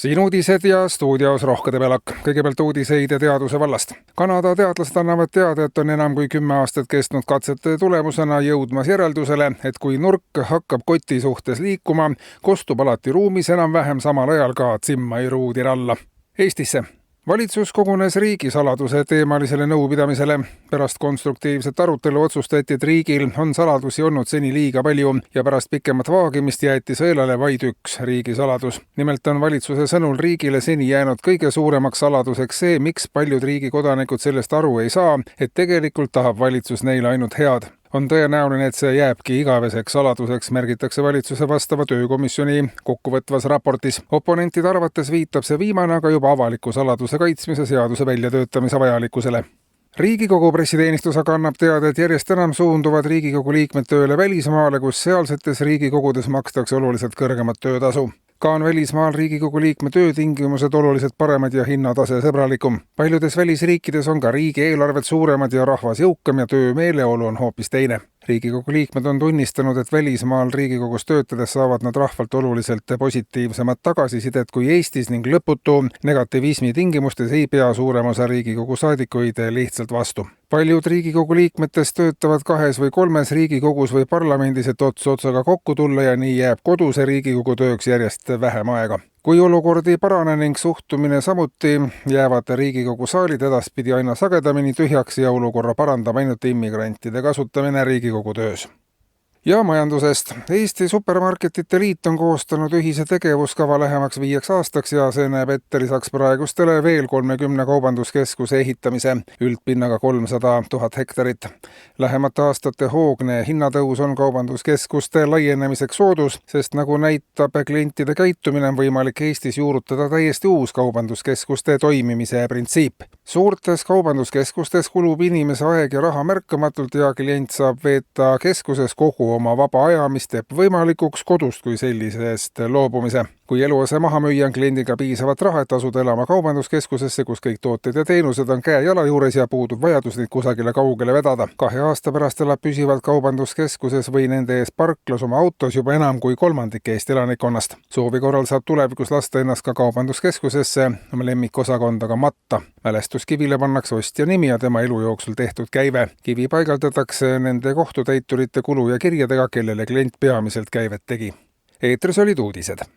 Siin uudised ja stuudios Rohke Debelak. Kõigepealt uudiseid ja teaduse vallast. Kanada teadlased annavad teada, et on enam kui 10 aastat kestnud katsete tulemusena jõudmas järeldusele, et kui nurk hakkab koti suhtes liikuma, kostub alati ruumis enam-vähem samal ajal ka Zimmeri alla. Eestisse. Valitsus kogunes riigisaladuse teemalisele nõupidamisele. Pärast konstruktiivset arutelu otsustati, et riigil on saladusi olnud seni liiga palju ja pärast pikemat vaagimist jäeti sõelale vaid üks riigisaladus. Nimelt on valitsuse sõnul riigile seni jäänud kõige suuremaks saladuseks see, miks paljud riigi kodanikud sellest aru ei saa, et tegelikult tahab valitsus neile ainult head. On tõenäoline, et see jääbki igaveseks saladuseks, märgitakse valitsuse vastava töökomisjoni kokkuvõtvas raportis. Oponentide arvates viitab see viimane aga juba avaliku saladuse kaitsmise seaduse väljatöötamise vajalikkusele. Riigikogu pressiteenistus aga annab teada, et järjest enam suunduvad Riigikogu liikmed tööle välismaale, kus sealsetes riigikogudes makstakse oluliselt kõrgemat töötasu. Ka on välismaal Riigikogu liikme töötingimused oluliselt paremad ja hinnatase sõbralikum. Paljudes välisriikides on ka riigieelarved suuremad ja rahvas jõukam ja töömeeleolu on hoopis teine. Riigikogu liikmed on tunnistanud, et välismaal Riigikogus töötades saavad nad rahvalt oluliselt positiivsemat tagasisidet kui Eestis ning lõputu negativismi tingimustes ei pea suurem osa Riigikogu saadikuid lihtsalt vastu. Paljud Riigikogu liikmetest töötavad 2 või 3 Riigikogus või parlamendis, et ots otsaga kokku tulla ja nii jääb koduse Riigikogu tööks järjest vähem aega. Kui olukord ei parane ning suhtumine samuti, jäävad Riigikogu saalid edaspidi aina sagedamini tühjaks ja olukorra parandab ainult immigrantide kasutamine Riigikogu töös. Ja majandusest. Eesti Supermarketite Liit on koostanud ühise tegevuskava lähemaks 5 aastaks ja see näeb ette lisaks praegustele veel 30 kaubanduskeskuse ehitamise üldpinnaga 300 000 hektarit. Lähemate aastate hoogne hinnatõus on kaubanduskeskuste laienemiseks soodus, sest nagu näitab klientide käitumine, on võimalik Eestis juurutada täiesti uus kaubanduskeskuste toimimise printsiip. Suurtes kaubanduskeskustes kulub inimese aeg ja raha märkamatult ja klient saab veeta keskuses kogu oma vaba aja, mis teeb võimalikuks kodust kui sellisest loobumise. Kui eluase maha müüa, on kliendiga piisavat raha, et asuda elama kaubanduskeskusesse, kus kõik tooted ja teenused on käe-jala juures ja puudub vajadus neid kusagile kaugele vedada. 2 aasta pärast elab püsivalt kaubanduskeskuses või nende ees parklas oma autos juba enam kui 1/3 Eesti elanikkonnast. Soovi korral saab tulevikus lasta ennast ka kaubanduskeskusesse oma lemmikosakonda matta. Mälestuskivile pannakse ostja nimi ja tema elu jooksul tehtud käive. Kivi paigaldatakse nende kohtutäiturite kulu ja kirjadega, kellele klient peamiselt käivet tegi. Eetris olid uudised.